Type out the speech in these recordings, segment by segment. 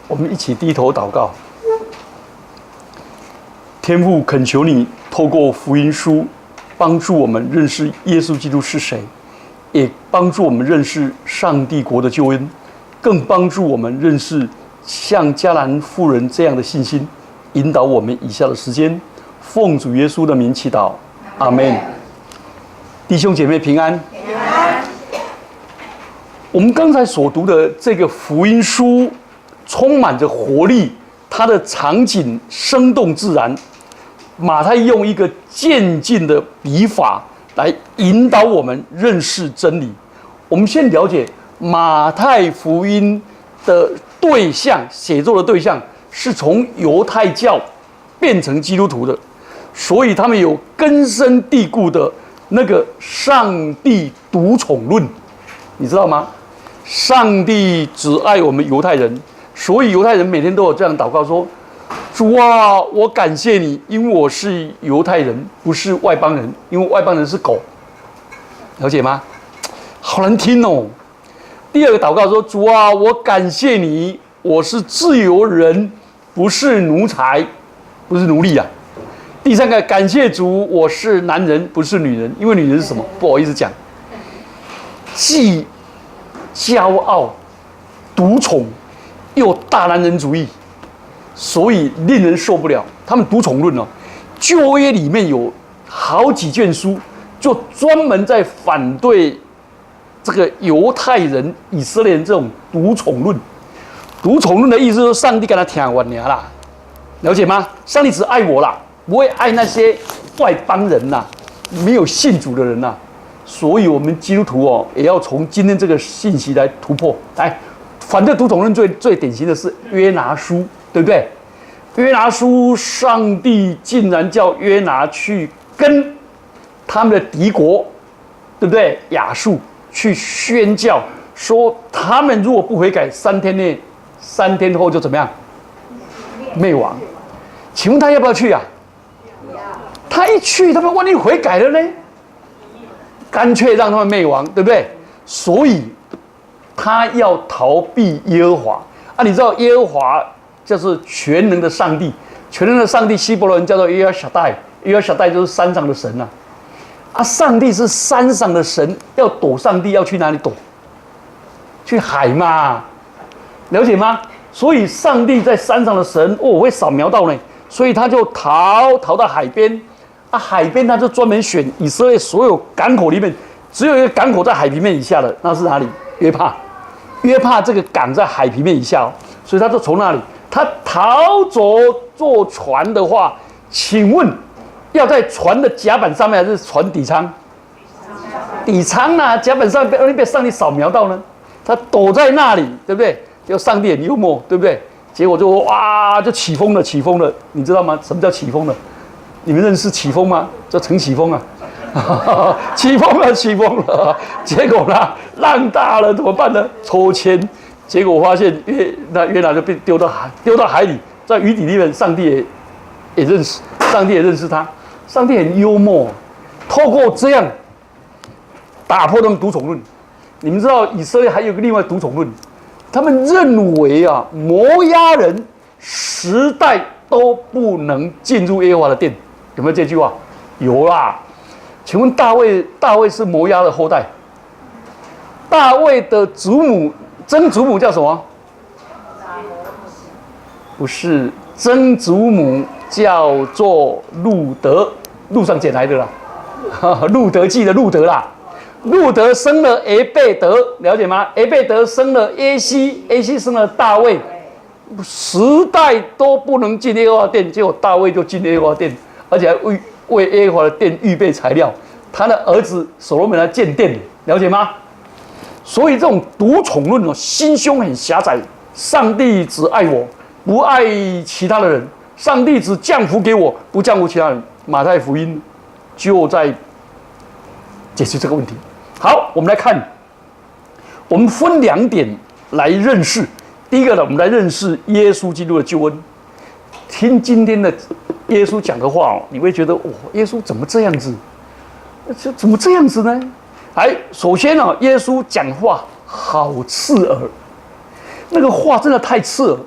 我们一起低头祷告。天父，恳求你透过福音书，帮助我们认识耶稣基督是谁，也帮助我们认识上帝国的救恩，更帮助我们认识像迦南妇人这样的信心，引导我们以下的时间。奉主耶稣的名祈祷，阿们。弟兄姐妹平安。平安。我们刚才所读的这个福音书，充满着活力，它的场景生动自然。马太用一个渐进的笔法来引导我们认识真理。我们先了解马太福音的对象，写作的对象是从犹太教变成基督徒的，所以他们有根深蒂固的那个上帝独宠论，你知道吗？上帝只爱我们犹太人，所以犹太人每天都有这样祷告说：主啊，我感谢你，因为我是犹太人，不是外邦人，因为外邦人是狗。了解吗？好难听哦。第二个祷告说：主啊，我感谢你，我是自由人，不是奴才，不是奴隶啊。第三个，感谢主，我是男人，不是女人，因为女人是什么？不好意思讲，既骄傲、独宠，又大男人主义。所以令人受不了。他们独宠论哦，旧约里面有好几卷书，就专门在反对这个犹太人、以色列人这种独宠论。独宠论的意思是上帝跟他听完了啦，了解吗？上帝只爱我啦，不会爱那些外邦人呐，没有信主的人呐。所以我们基督徒哦，也要从今天这个信息来突破。来，反对独宠论最典型的是约拿书。对不对？约拿书，上帝竟然叫约拿去跟他们的敌国，对不对？亚述去宣教，说他们如果不悔改，3天后就怎么样？灭亡。请问他要不要去啊？他一去，他们万一悔改了呢？干脆让他们灭亡，对不对？所以他要逃避耶和华啊！你知道耶和华就是全能的上帝，全能的上帝希伯来人叫做耶尔shaddai，耶尔shaddai就是山上的神呐。啊，上帝是山上的神，要躲上帝要去哪里躲？去海嘛，了解吗？所以上帝在山上的神，我会扫描到呢，所以他就逃到海边。啊，海边他就专门选以色列所有港口里面，只有一个港口在海平面以下的，那是哪里？约帕。约帕这个港在海平面以下哦，所以他就从那里。他逃走坐船的话，请问要在船的甲板上面还是船底舱？底舱啊，甲板上被上帝扫描到呢。他躲在那里，对不对？就上帝很幽默，对不对？结果就哇，就起风了。你知道吗？什么叫起风了？你们认识起风吗？叫陈启峰啊。起风了。结果呢，浪大了怎么办呢？抽签。结果我发现约拿就被丢到海里，在鱼底里面，上帝也认识，上帝也认识他，上帝很幽默，透过这样打破他们独宠论。你们知道以色列还有个另外独宠论，他们认为啊，摩押人10代都不能进入耶和华的殿，有没有这句话？有啦。请问大卫是摩押的后代，大卫的曾祖母叫什么？不是，曾祖母叫做路德，路上捡来的啦，路德记的路德啦。路德生了俄贝德，了解吗？俄贝德生了耶西，耶西生了大卫，10代都不能进耶和华殿，结果大卫就进耶和华殿，而且还为耶和华的殿预备材料。他的儿子所罗门来建殿，了解吗？所以这种独宠论哦，心胸很狭窄。上帝只爱我，不爱其他的人；上帝只降福给我，不降福其他人。马太福音就在解决这个问题。好，我们来看，我们分2点来认识。第一个呢，我们来认识耶稣基督的救恩。听今天的耶稣讲的话哦，你会觉得哇，耶稣怎么这样子？怎么这样子呢？首先呢，耶稣讲话好刺耳，那个话真的太刺耳。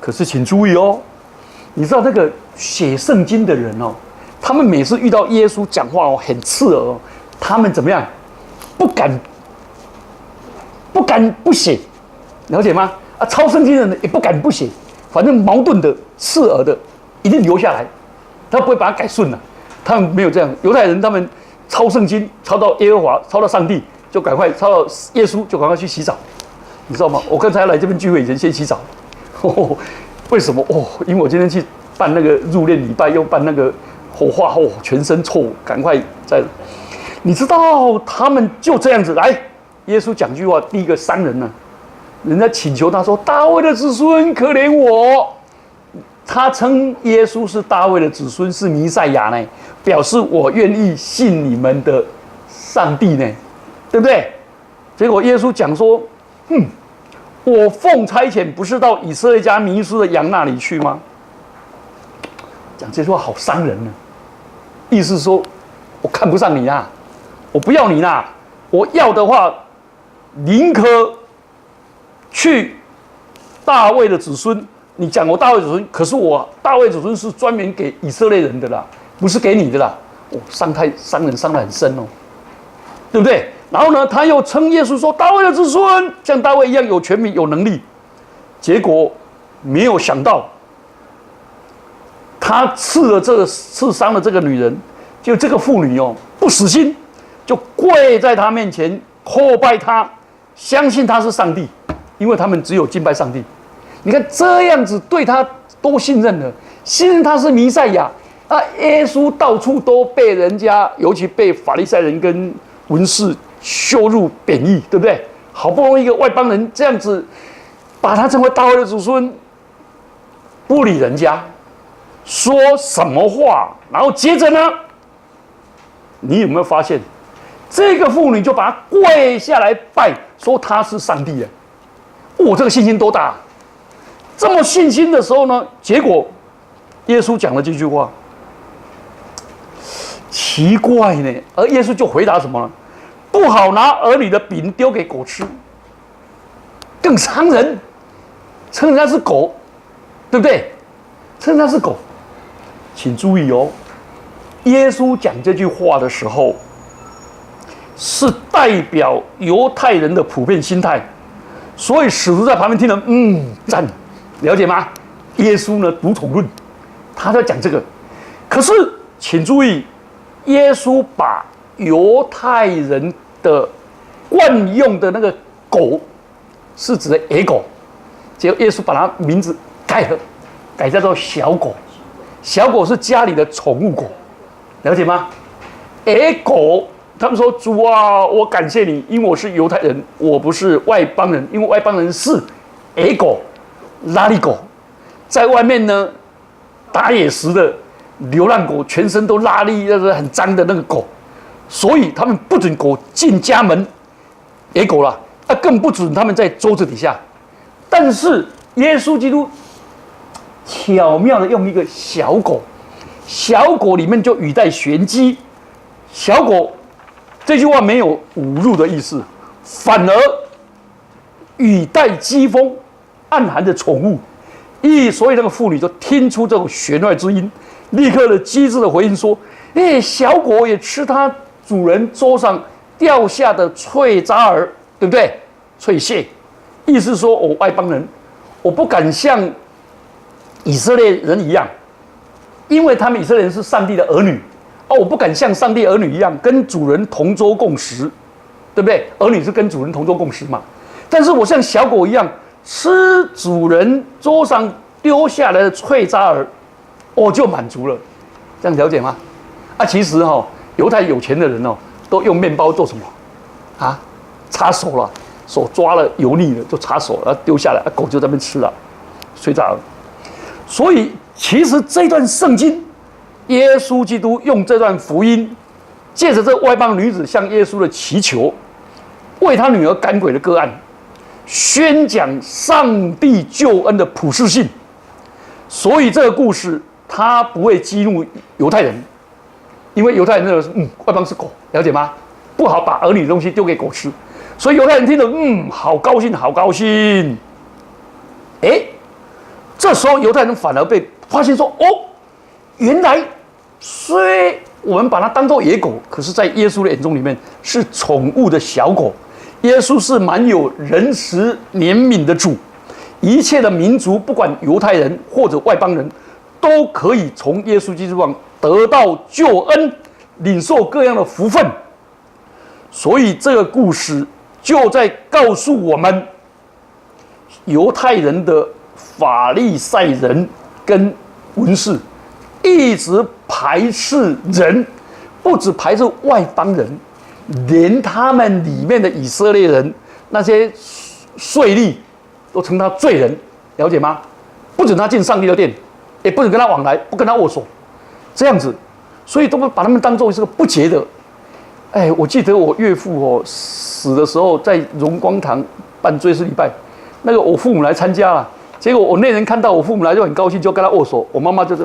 可是请注意哦，你知道那个写圣经的人哦，他们每次遇到耶稣讲话哦，很刺耳哦，他们怎么样？不敢不写，了解吗？啊，抄圣经的人也不敢不写，反正矛盾的、刺耳的，一定留下来，他不会把它改顺了。他们没有这样，犹太人他们抄圣经，抄到耶和华，抄到上帝，就赶快抄到耶稣，就赶快去洗澡，你知道吗？我刚才来这边聚会以前先洗澡。为什么？因为我今天去办那个入殓礼拜，又办那个火化，全身臭，赶快在。你知道他们就这样子来，耶稣讲句话，第一个伤人呢，人家请求他说：“大卫的子孙，可怜我。”他称耶稣是大卫的子孙，是弥赛亚呢，表示我愿意信你们的上帝呢，对不对？结果耶稣讲说：“我奉差遣不是到以色列家迷失的羊那里去吗？”讲这句话好伤人呢，意思说我看不上你啊，我不要你啦，我要的话，宁可去大卫的子孙。你讲我大卫子孙，可是我大卫子孙是专门给以色列人的啦，不是给你的啦。伤人伤得很深哦，对不对？然后呢，他又称耶稣说大卫的子孙，像大卫一样有权柄、有能力。结果没有想到，他刺伤了这个女人，就这个妇女哦，不死心，就跪在他面前叩拜他，相信他是上帝，因为他们只有敬拜上帝。你看这样子对他多信任了，信任他是弥赛亚啊！耶稣到处都被人家，尤其被法利赛人跟文士羞辱贬义，对不对？好不容易一个外邦人这样子把他称为大卫的子孙，不理人家，说什么话？然后接着呢，你有没有发现，这个妇女就把他跪下来拜，说他是上帝啊！这个信心多大！这么信心的时候呢，结果耶稣讲了这句话，奇怪呢。而耶稣就回答什么呢？不好拿儿女的饼丢给狗吃，更伤人，称人家是狗，对不对？称人家是狗，请注意哦，耶稣讲这句话的时候，是代表犹太人的普遍心态，所以使徒在旁边听了，赞。了解吗？耶稣呢，独宠论，他在讲这个。可是，请注意，耶稣把犹太人的惯用的那个狗，是指的野狗，结果耶稣把它名字改了，改叫做小狗。小狗是家里的宠物狗，了解吗？野狗，他们说主啊，我感谢你，因为我是犹太人，我不是外邦人，因为外邦人是野狗。拉力狗，在外面呢打野食的流浪狗，全身都拉力，那个很脏的那个狗，所以他们不准狗进家门，野狗啦，更不准他们在桌子底下。但是耶稣基督巧妙的用一个小狗，小狗里面就语带玄机，小狗这句话没有侮辱的意思，反而语带讥讽。暗含的宠物，所以那个妇女就听出这种弦外之音，立刻的机智的回应说：“小狗也吃它主人桌上掉下的脆渣儿，对不对？脆屑，意思说我外邦人，我不敢像以色列人一样，因为他们以色列人是上帝的儿女，我不敢像上帝儿女一样跟主人同桌共食，对不对？儿女是跟主人同桌共食嘛，但是我像小狗一样。”吃主人桌上丢下来的脆渣儿，就满足了，这样了解吗？其实犹太有钱的人都用面包做什么？擦手了，手抓了油腻了就擦手了，丢下来，狗就在那边吃了脆渣儿。所以其实这段圣经，耶稣基督用这段福音，借着这外邦女子向耶稣的祈求，为他女儿赶鬼的个案。宣讲上帝救恩的普世性，所以这个故事它不会激怒犹太人，因为犹太人认为外邦是狗，了解吗？不好把儿女的东西丢给狗吃，所以犹太人听了好高兴，好高兴。这时候犹太人反而被发现说：哦，原来虽我们把它当作野狗，可是在耶稣的眼中里面是宠物的小狗。耶稣是满有仁慈怜悯的主，一切的民族，不管犹太人或者外邦人，都可以从耶稣基督上得到救恩，领受各样的福分。所以这个故事就在告诉我们，犹太人的法利赛人跟文士一直排斥人，不只排斥外邦人，连他们里面的以色列人那些税吏都称他罪人，了解吗？不准他进上帝的殿，也不准跟他往来，不跟他握手，这样子，所以都把他们当作是个不洁的。我记得我岳父死的时候，在荣光堂办追思礼拜，那个我父母来参加了，结果我那人看到我父母来就很高兴，就跟他握手，我妈妈就是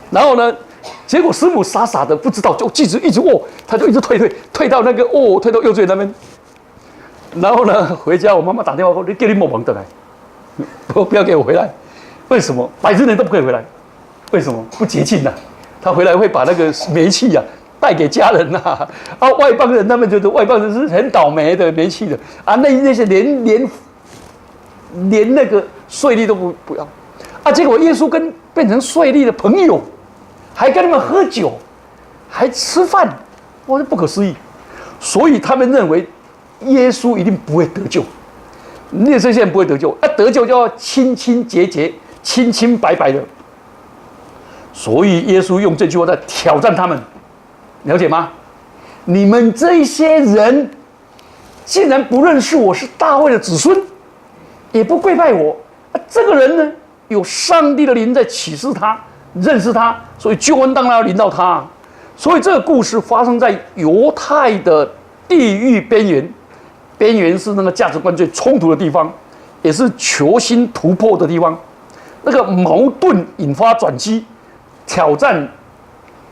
然后呢，结果师母傻傻的不知道，就一直握，他就一直退到那个退到幼稚园那边。然后呢，回家我妈妈打电话说：“你叫你某忙的来，不要给我回来。”为什么？100日内都不可以回来？为什么？不洁净呐！他回来会把那个煤气带给家人呐。外邦人他们觉得外邦人是很倒霉的，煤气的那些连那个税吏都不要结果耶稣变成税吏的朋友。还跟他们喝酒，还吃饭，哇，这不可思议！所以他们认为耶稣一定不会得救，那些人不会得救，得救就要清清洁洁、清清白白的。所以耶稣用这句话在挑战他们，了解吗？你们这些人竟然不认识我是大卫的子孙，也不跪拜我，这个人呢，有上帝的灵在启示他。认识他，所以救恩当然要临到他。所以这个故事发生在犹太的地狱边缘，边缘是那个价值观最冲突的地方，也是求新突破的地方。那个矛盾引发转机，挑战、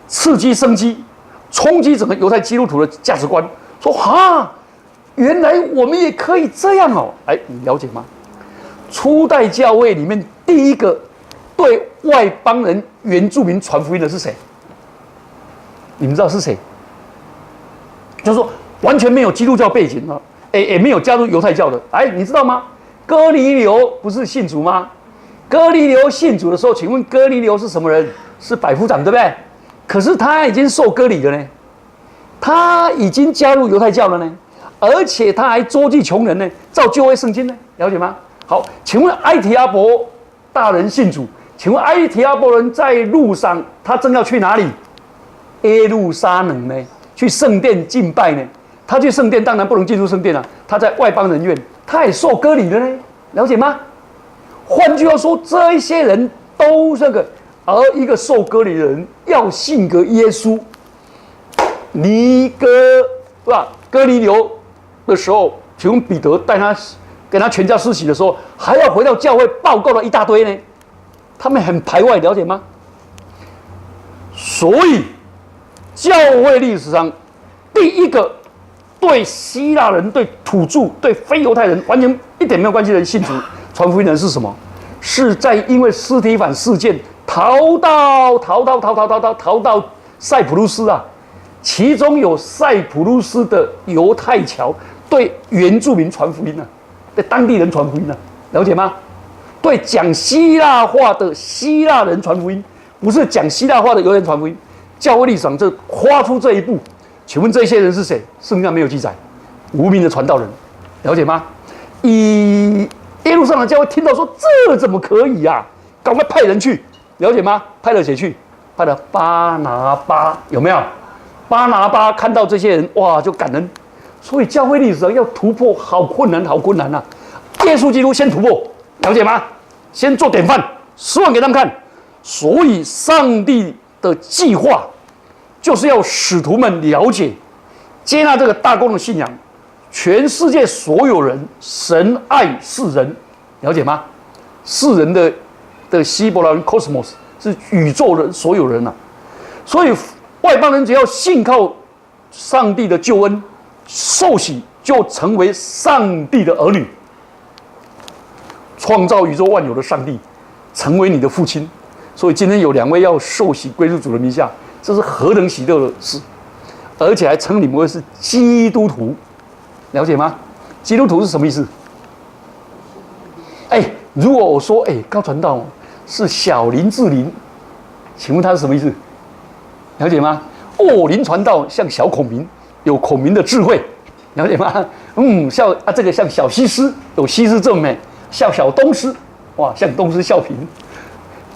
刺激生机，冲击整个犹太基督徒的价值观。说原来我们也可以这样哦！你了解吗？初代教会里面第一个对外邦人、原住民传福音的是谁？你们知道是谁？就是说完全没有基督教背景也没有加入犹太教的。你知道吗？哥尼流不是信主吗？哥尼流信主的时候，请问哥尼流是什么人？是百夫长，对不对？可是他已经受割礼了呢，他已经加入犹太教了呢，而且他还周济穷人呢，照旧约圣经呢，了解吗？好，请问埃提阿伯大人信主。请问埃提阿伯人在路上，他正要去哪里？耶路撒冷呢？去圣殿敬拜呢？他去圣殿当然不能进入圣殿了，他在外邦人院，他也受割礼了呢，了解吗？换句话说，这一些人都是而一个受割礼的人要信个耶稣，哥尼流的时候，请问彼得带他给他全家施洗的时候，还要回到教会报告了一大堆呢。他们很排外，了解吗？所以，教会历史上第一个对希腊人、对土著、对非犹太人完全一点没有关系的人信主传福音的人是什么？是在因为司提反事件逃到塞浦路斯其中有塞浦路斯的犹太侨对原住民传福音对当地人传福音了解吗？对讲希腊话的希腊人传福音，不是讲希腊话的犹太人传福音。教会历史上这跨出这一步，请问这些人是谁？圣经上没有记载，无名的传道人，了解吗？以耶路撒冷教会听到说这怎么可以赶快派人去，了解吗？派了谁去？派了巴拿巴，有没有？巴拿巴看到这些人，哇，就感恩。所以教会历史上要突破，好困难耶稣基督先突破。了解吗？先做典范，示范给他们看。所以，上帝的计划就是要使徒们了解、接纳这个大公的信仰。全世界所有人，神爱世人，了解吗？世人的希伯来人 cosmos 是宇宙人所有人所以，外邦人只要信靠上帝的救恩，受洗就成为上帝的儿女。创造宇宙万有的上帝，成为你的父亲。所以今天有2位要受洗归入主的名下，这是何等喜乐的事！而且还称你们为是基督徒，了解吗？基督徒是什么意思？如果我说高传道是小林志玲，请问他是什么意思？了解吗？林传道像小孔明，有孔明的智慧，了解吗？这个像小西施，有西施这么美，像小东施，哇，像东施效颦。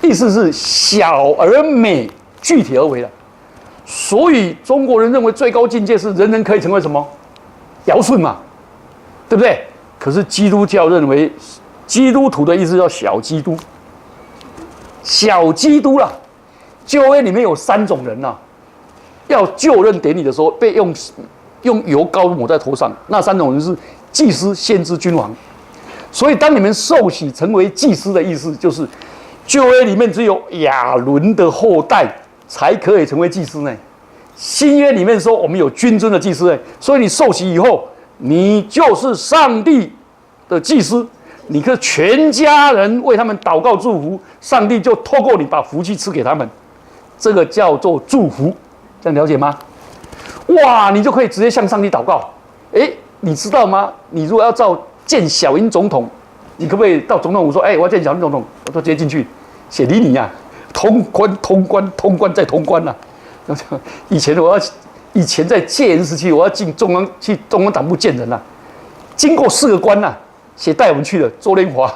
意思是小而美，具体而为的。所以中国人认为最高境界是人人可以成为什么？尧舜嘛，对不对？可是基督教认为，基督徒的意思叫小基督，小基督啦。旧约里面有3种人呐，要就任典礼的时候被用油膏抹在头上，那3种人是祭司、先知、君王。所以当你们受洗成为祭司的意思，就是旧约里面只有亚伦的后代才可以成为祭司呢。新约里面说我们有君尊的祭司呢，所以你受洗以后，你就是上帝的祭司，你可全家人为他们祷告祝福，上帝就透过你把福气赐给他们，这个叫做祝福，这样了解吗？哇，你就可以直接向上帝祷告。你知道吗？你如果要见小英总统，你可不可以到总统府说，我要见小英总统，我都直接进去写离你啊，通关再通关呐、以前在戒严时期，我要去中央党部见人呐、经过4个关呐、写带我们去的周连华，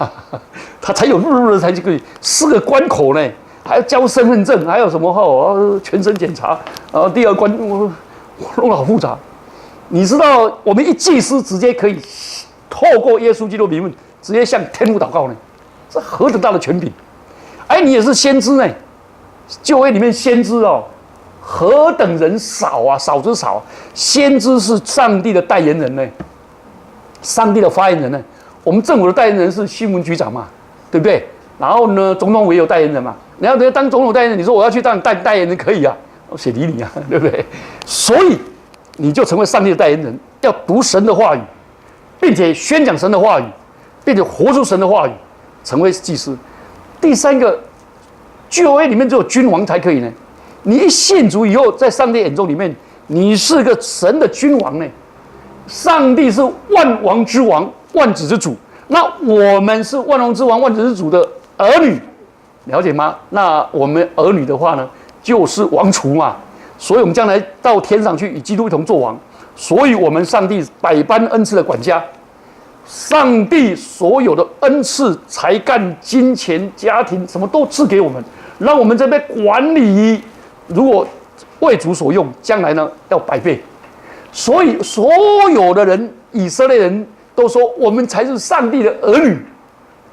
他才有才可以4个关口呢，还要交身份证，还有什么全身检查，然后第2关我弄得好复杂。你知道我们一祭司直接可以透过耶稣基督的名分，直接向天父祷告呢，这何等大的权柄！你也是先知呢，旧约里面先知何等人少啊，少之少。先知是上帝的代言人呢，上帝的发言人呢。我们政府的代言人是新闻局长嘛，对不对？然后呢，总统府也有代言人嘛。你要当总统代言人，你说我要去当代言人可以啊，我写理你啊，对不对？所以你就成为上帝的代言人，要读神的话语，并且宣讲神的话语，并且活出神的话语，成为祭司。第3个，旧约里面只有君王才可以呢。你一信主以后，在上帝眼中里面，你是个神的君王呢。上帝是万王之王，万子之主。那我们是万王之王、万子之主的儿女，了解吗？那我们儿女的话呢，就是王储嘛。所以我们将来到天上去与基督一同作王。所以我们上帝百般恩赐的管家。上帝所有的恩赐、才干、金钱、家庭，什么都赐给我们，让我们这边管理。如果为主所用，将来呢要100倍。所以所有的人，以色列人都说我们才是上帝的儿女。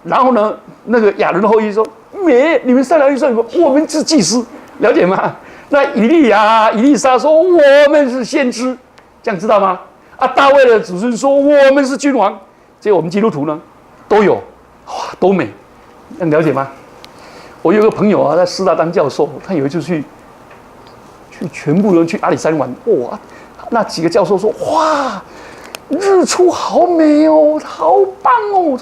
然后呢，那个亚伦的后裔说：“你们上来就说我们是祭司，了解吗？”那以利亚、以利沙说：“我们是先知。”这样知道吗？大卫的子孙说：“我们是君王。”所以我们基督徒呢，都有，哇，都美，能了解吗？我有个朋友在师大当教授，他有一次去全部人去阿里山玩，哇，那几个教授说，哇，日出好美哦，好棒哦，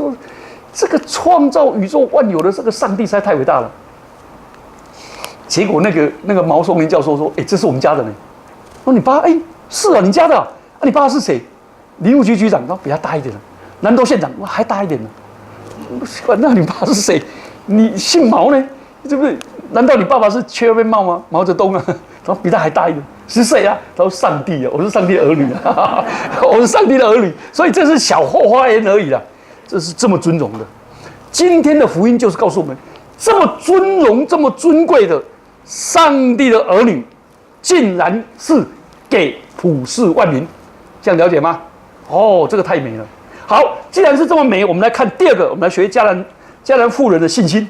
这个创造宇宙万有的这个上帝实在太伟大了。结果那个毛松林教授说，这是我们家的呢。我说你爸，是啊，你家的啊，你爸是谁？林务局局长，然后比他大一点了。南投县长，哇，还大一点呢。那你爸是谁？你姓毛呢？对不对？难道你爸爸是缺边帽吗？毛泽东啊，然后比他还大一点，是谁啊？他说上帝啊，我是上帝的儿女啊，我是上帝的儿女，所以这是小后花园而已啦，这是这么尊荣的。今天的福音就是告诉我们，这么尊荣、这么尊贵的上帝的儿女，竟然是给普世万民，这样了解吗？这个太美了。好，既然是这么美，我们来看第2个，我们来学迦南妇人的信心。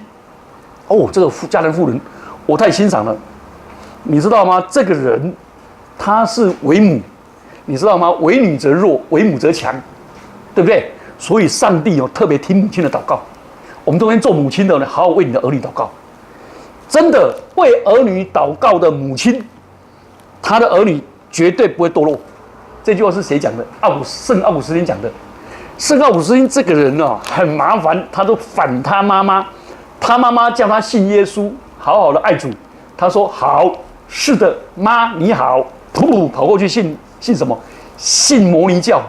这个迦南妇人，我太欣赏了。你知道吗？这个人，她是为母，你知道吗？为女则弱，为母则强，对不对？所以上帝特别听母亲的祷告。我们昨天做母亲的呢，好好为你的儿女祷告。真的为儿女祷告的母亲，她的儿女绝对不会堕落。这句话是谁讲的？圣奥古斯丁讲的。圣奥古斯丁这个人哦，很麻烦，他都反他妈妈，他妈妈叫他信耶稣，好好的爱主。他说好，是的，妈你好，噗跑过去信什么？信摩尼教。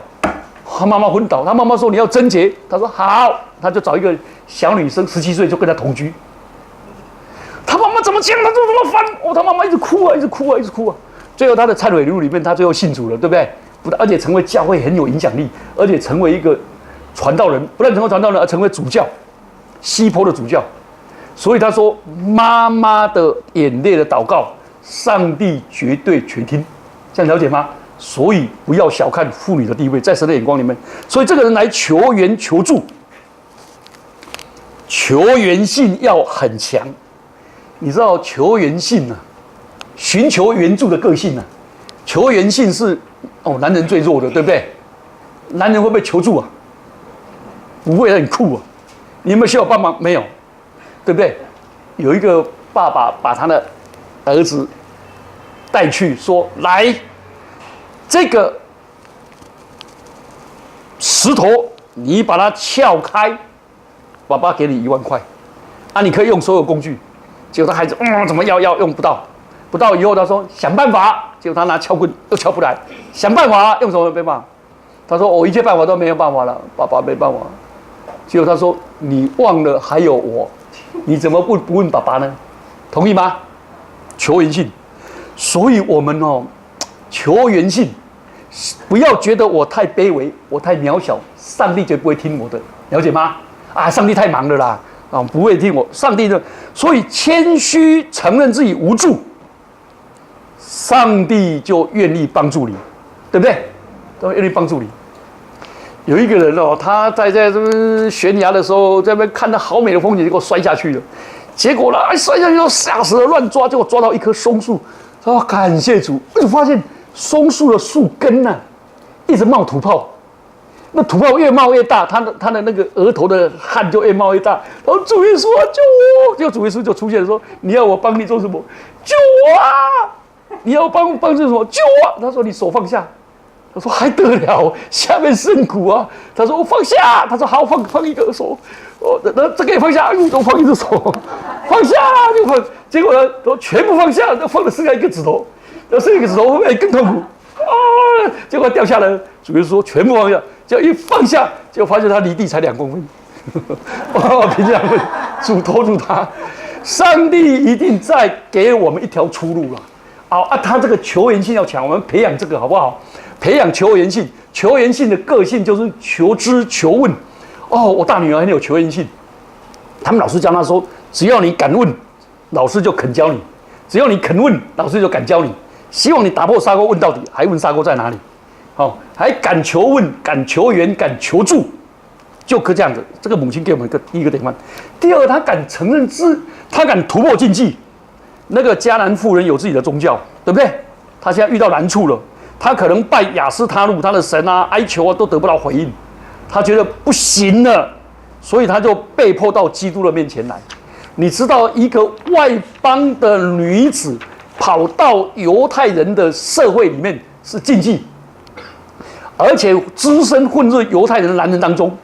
他妈妈昏倒，他妈妈说你要贞洁，他说好，他就找一个小女生17岁就跟他同居。他妈妈怎么讲？他就这么烦哦，他妈妈一直哭啊，一直哭啊，一直哭啊。最后他的忏悔录里面，他最后信主了，对不对？而且成为教会很有影响力，而且成为一个传道人，不但成为传道人，而成为主教，西坡的主教。所以他说，妈妈的眼泪的祷告，上帝绝对全听，这样了解吗？所以不要小看妇女的地位，在神的眼光里面。所以这个人来求援求助，求援性要很强。你知道求援性啊，寻求援助的个性啊，求援性是男人最弱的，对不对？男人会不会求助啊？不会，很酷啊。你有没有需要帮忙？没有，对不对？有一个爸爸把他的儿子带去说：“来。”这个石头，你把它撬开，爸爸给你1万块，啊，你可以用所有工具。结果他孩子，怎么要用不到，不到以后他说想办法，结果他拿撬棍又撬不来，想办法用什么没办法？他说我一切办法都没有办法了，爸爸没办法。结果他说你忘了还有我，你怎么不问爸爸呢？同意吗？求援性，所以我们求援性，不要觉得我太卑微，我太渺小，上帝绝不会听我的，了解吗？啊，上帝太忙了啦，不会听我。上帝的，所以谦虚承认自己无助，上帝就愿意帮助你，对不对？都愿意帮助你。有一个人他在这边悬崖的时候，在那边看到好美的风景，结果摔下去了。结果呢，摔下去就吓死了，乱抓，结果抓到一棵松树，说感谢主，就发现。松树的树根呢，一直冒土泡，那土泡越冒越大，他的那个额头的汗就越冒越大。然后主耶稣啊，救我！结果主耶稣就出现说：“你要我帮你做什么？救我啊！你要帮助什么？救我！”他说：“你手放下。”他说：“还得了，下面甚苦啊！”他说：“我放下。”他说：“好，放一个手。”那这个也放下，都放一只手，放下就放。结果呢，都全部放下，就放了剩下一个指头。要剩一个指头会不会更痛苦啊？结果掉下来，主耶稣说全部放下，结果一放下，结果发现他离地才2公分。凭这样主托住他，上帝一定在给我们一条出路了。他这个求援性要强，我们培养这个好不好？培养求援性，求援性的个性就是求知求问。我大女儿很有求援性，他们老师教她说，只要你敢问，老师就肯教你；只要你肯问，老师就敢教你。希望你打破砂锅问到底，还问砂锅在哪里？还敢求问，敢求援，敢求助，就可这样子。这个母亲给我们第一个典范。第二，她敢承认她敢突破禁忌。那个迦南妇人有自己的宗教，对不对？她现在遇到难处了，她可能拜亚斯他路，她的神啊，哀求啊，都得不到回应，她觉得不行了，所以她就被迫到基督的面前来。你知道，一个外邦的女子。跑到犹太人的社会里面是禁忌，而且只身混入犹太人的男人当中，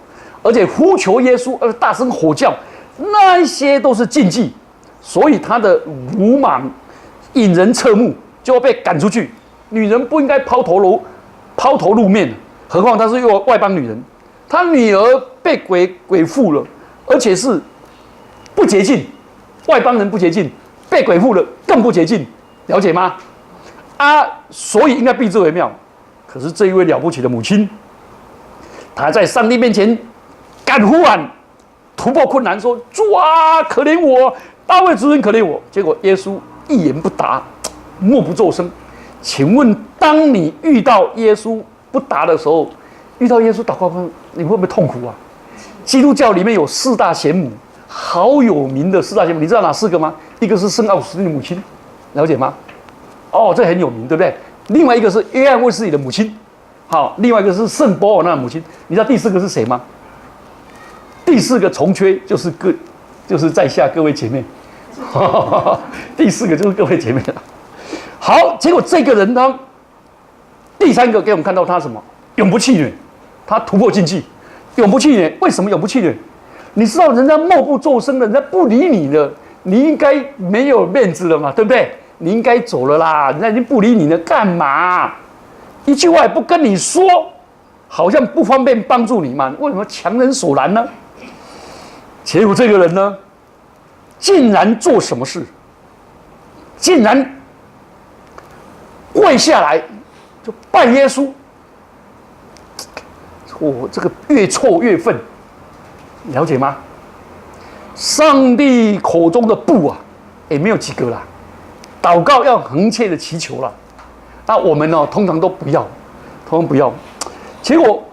而且呼求耶稣，大声吼叫，那些都是禁忌，所以他的鲁莽引人侧目，就要被赶出去。女人不应该抛头露面，何况她是外邦女人，她女儿被鬼附了，而且是不洁净，外邦人不洁净，被鬼附了更不洁净。了解吗？所以应该避之为妙。可是这一位了不起的母亲，她在上帝面前敢呼喊，突破困难，说：“主啊，可怜我！大卫之人可怜我！”结果耶稣一言不答，默不作声。请问，当你遇到耶稣不答的时候，遇到耶稣祷告，你会不会痛苦啊？基督教里面有4大贤母，好有名的4大贤母，你知道哪4个吗？一个是圣奥古斯丁的母亲。了解吗？这很有名，对不对？另外一个是约翰卫斯理的母亲，另外一个是圣保尔纳的母亲。你知道第4个是谁吗？第4个重缺就是在下各位姐妹，第4个就是各位姐妹了。好，结果这个人呢，第3个给我们看到他什么？永不气馁，他突破禁忌，永不气馁。为什么永不气馁？你知道人家默不作声的，人家不理你了，你应该没有面子了嘛，对不对？你应该走了啦，人家已经不理你了，干嘛？一句话也不跟你说，好像不方便帮助你嘛？为什么强人所难呢？结果这个人呢，竟然做什么事？竟然跪下来就拜耶稣。我这个越挫越愤，了解吗？上帝口中的不啊，也没有几个啦。祷告要恒切的祈求啦，那我们呢，通常都不要，通常不要。结果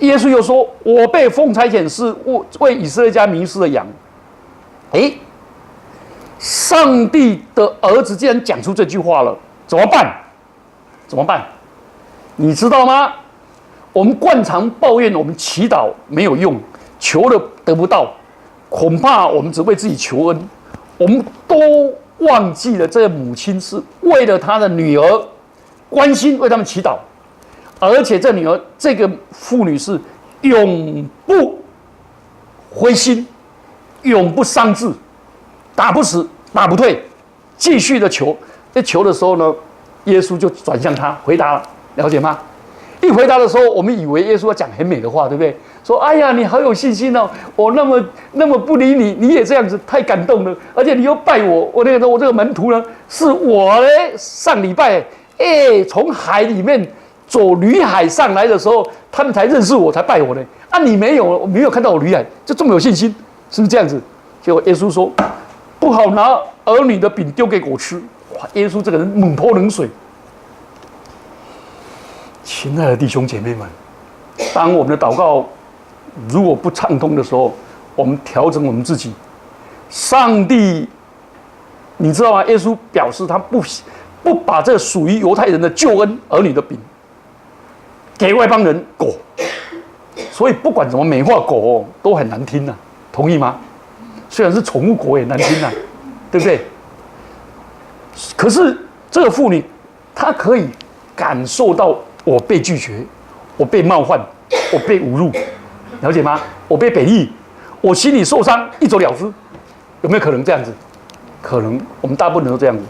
耶稣又说：“我被奉差遣是为以色列家迷失的羊。”上帝的儿子竟然讲出这句话了，怎么办？怎么办？你知道吗？我们惯常抱怨我们祈祷没有用，求了得不到，恐怕我们只为自己求恩，我们都忘记了这个母亲是为了她的女儿关心，为他们祈祷，而且这女儿这个妇女是永不灰心，永不丧志，打不死打不退，继续的求。在求的时候呢，耶稣就转向他回答了，了解吗？一回答的时候，我们以为耶稣要讲很美的话，对不对？说：“哎呀，你好有信心哦！我那么不理你，你也这样子，太感动了。而且你又拜我，我这个门徒呢，是我呢上礼拜从海里面走吕海上来的时候，他们才认识我，才拜我呢。啊，你没有看到我吕海，就这么有信心，是不是这样子？”结果耶稣说：“不好拿儿女的饼丢给狗吃。”哇，耶稣这个人猛泼冷水。亲爱的弟兄姐妹们，当我们的祷告如果不畅通的时候，我们调整我们自己。上帝，你知道吗？耶稣表示他不把这属于犹太人的救恩儿女的饼给外邦人狗，所以不管怎么美化狗都很难听呐，同意吗？虽然是宠物狗也难听呐，对不对？可是这个妇女，她可以感受到我被拒绝，我被冒犯，我被侮辱，了解吗？我被贬义，我心里受伤，一走了之，有没有可能这样子？可能，我们大部分人都这样子。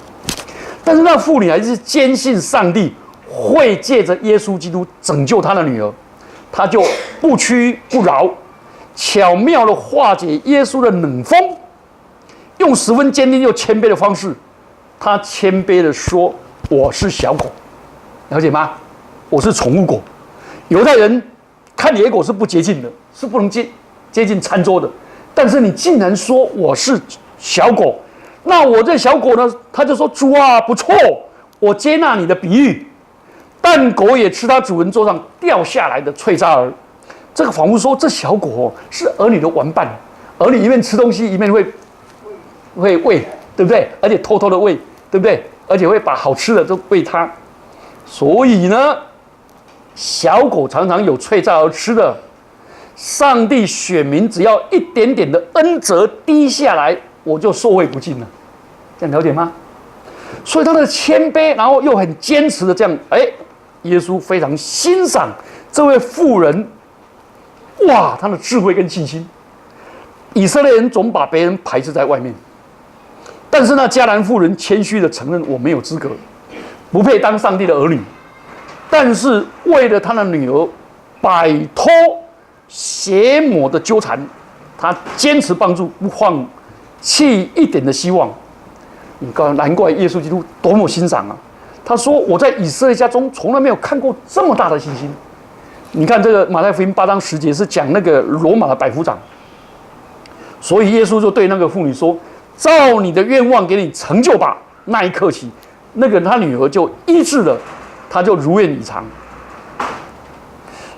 但是那妇女还是坚信上帝会借着耶稣基督拯救她的女儿，她就不屈不挠，巧妙地化解耶稣的冷风，用十分坚定又谦卑的方式，她谦卑地说：“我是小狗，了解吗？我是宠物狗。犹太人看野狗是不洁净的，是不能接近餐桌的。但是你竟然说我是小狗，那我这小狗呢？他就说：主啊，不错，我接纳你的比喻。但狗也吃它主人桌上掉下来的脆渣儿。这个仿佛说，这小狗是儿女的玩伴，儿女一面吃东西，一面会喂，对不对？而且偷偷的喂，对不对？而且会把好吃的都喂它。所以呢，小狗常常有脆渣儿吃的。上帝选民只要一点点的恩泽滴下来，我就受惠不尽了。这样了解吗？所以他的谦卑，然后又很坚持的这样，耶稣非常欣赏这位妇人，哇，他的智慧跟信心。以色列人总把别人排斥在外面，但是那迦南妇人谦虚的承认，我没有资格，不配当上帝的儿女，但是为了他的女儿摆脱邪魔的纠缠，他坚持帮助，不放弃一点的希望。你看，难怪耶稣基督多么欣赏啊！他说：“我在以色列家中从来没有看过这么大的信心。”你看这个马太福音8章10节是讲那个罗马的百夫长，所以耶稣就对那个妇女说：“照你的愿望给你成就吧。”那一刻起，那个他女儿就医治了，他就如愿以偿。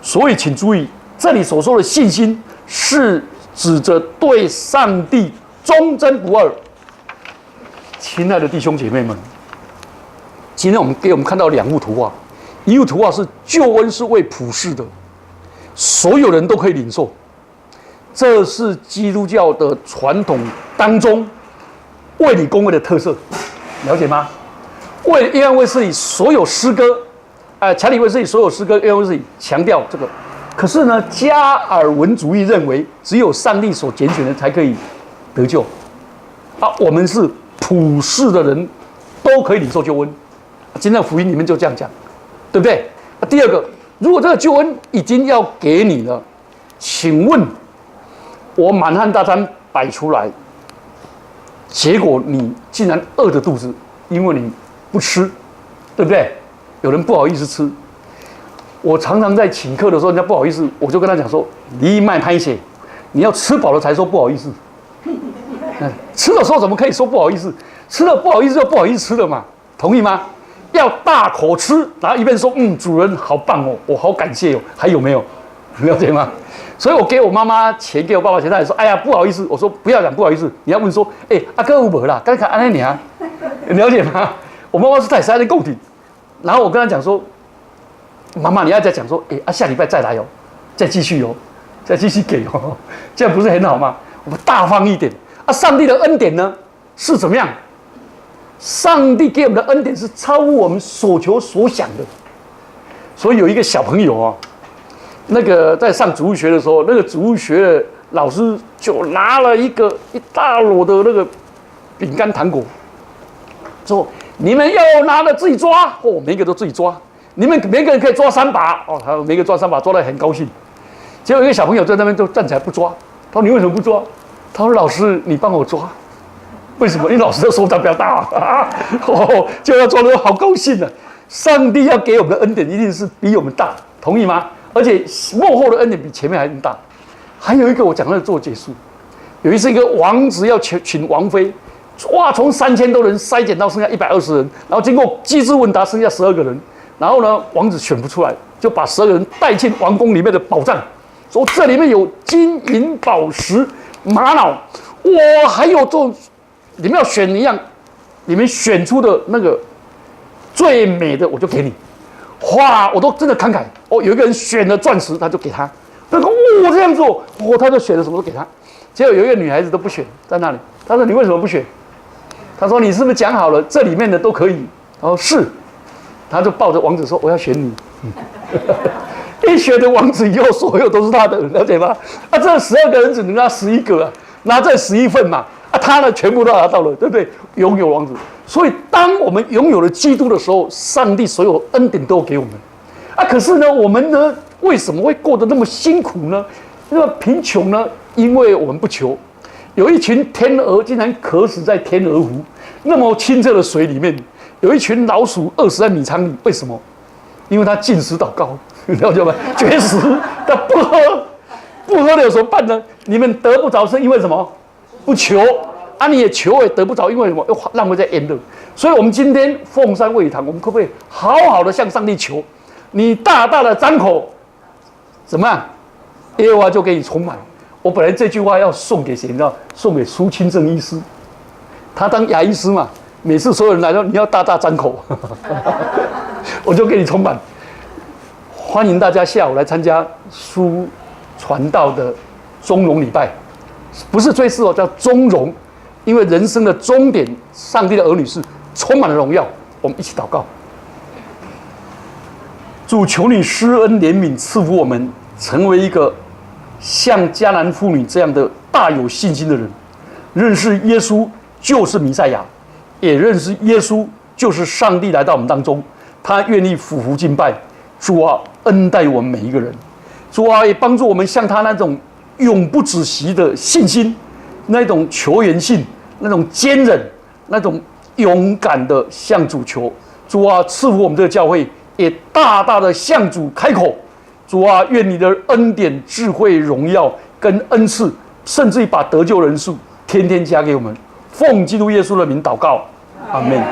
所以请注意，这里所说的信心是指着对上帝忠贞不二。亲爱的弟兄姐妹们，今天给我们看到2幅图画，一幅图画是救恩是为普世的，所有人都可以领受，这是基督教的传统当中卫理公会的特色，了解吗？约翰卫斯理所有诗歌，查理卫斯理所有诗歌，约翰卫斯理强调这个可是呢，加尔文主义认为，只有上帝所拣选的才可以得救。我们是普世的人，都可以领受救恩。今天的福音里面就这样讲，对不对？第二个，如果这个救恩已经要给你了，请问，我满汉大餐摆出来，结果你竟然饿着肚子，因为你不吃，对不对？有人不好意思吃。我常常在请客的时候，人家不好意思，我就跟他讲说：“你卖拍血，你要吃饱了才说不好意思。吃的时候怎么可以说不好意思？吃了不好意思就不好意思吃了嘛，同意吗？要大口吃，然后一边说主人好棒哦，我好感谢哦，还有没有？了解吗？所以我给我妈妈钱，给我爸爸钱，他也说：哎呀不好意思。我说不要讲不好意思，你要问说：阿哥有没啦？刚才安尼啊，了解吗？我妈妈是在山的供顶，然后我跟他讲说。”妈妈，你要再讲说，下礼拜再来哦，再继续哦，再继续给哦，这样不是很好吗？我们大方一点上帝的恩典呢是怎么样？上帝给我们的恩典是超乎我们所求所想的。所以有一个小朋友那个在上植物学的时候，那个植物学的老师就拿了一大箩的那个饼干糖果，说你们要拿了自己抓每一个都自己抓。你们每个人可以抓3把他每个抓3把，抓得很高兴。结果一个小朋友在那边就站起来不抓，他说：“你为什么不抓？”他说：“老师，你帮我抓。”为什么？因为老师的手掌比较大就要抓得好高兴啊！上帝要给我们的恩典一定是比我们大，同意吗？而且幕后的恩典比前面还更大。还有一个，我讲到做结束，有一次一个王子要请王妃，从3000多人筛减到剩下120人，然后经过机智问答，剩下12个人。然后呢，王子选不出来，就把12个人带进王宫里面的宝藏，说这里面有金银宝石、玛瑙，我还有你们要选一样，你们选出的那个最美的，我就给你。哇，我都真的慷慨有一个人选了钻石，他就给他。那个这样做，他就选了什么都给他。结果有一个女孩子都不选，在那里。他说：“你为什么不选？”他说：“你是不是讲好了，这里面的都可以？”他说：“是。”他就抱着王子说：“我要选你。”一选的王子以后，所有都是他的，了解吗？这12个人只能拿11个拿这11份嘛。他呢，全部都拿到了，对不对？拥有王子。所以，当我们拥有了基督的时候，上帝所有恩典都给我们。可是呢，我们呢，为什么会过得那么辛苦呢？那么贫穷呢？因为我们不求。有一群天鹅竟然渴死在天鹅湖那么清澈的水里面。有一群老鼠饿死在米仓里，为什么？因为他禁食祷告，了解吗？绝食，他不喝了有什么办呢？你们得不着是因为什么？不求你也求也得不着，因为什么？又浪费在炎热。所以，我们今天凤山卫理堂，我们可不可以好好的向上帝求？你大大的张口，怎么样？耶和华就给你充满。我本来这句话要送给谁？你知道？送给苏清正医师，他当牙医师嘛。每次所有人来说，你要大大张口，我就给你充满。欢迎大家下午来参加书传道的中荣礼拜，不是追思叫中荣，因为人生的终点，上帝的儿女是充满了荣耀。我们一起祷告，主，求你施恩怜悯，赐福我们，成为一个像迦南妇女这样的大有信心的人，认识耶稣就是弥赛亚。也认识耶稣就是上帝来到我们当中，他愿意俯伏敬拜。主啊，恩待我们每一个人。主啊，也帮助我们像他那种永不止息的信心，那种求援性，那种坚韧，那种勇敢的向主求。主啊，赐福我们这个教会，也大大的向主开口。主啊，愿你的恩典、智慧、荣耀跟恩赐，甚至于把得救人数天天加给我们。奉基督耶稣的名祷告，阿们。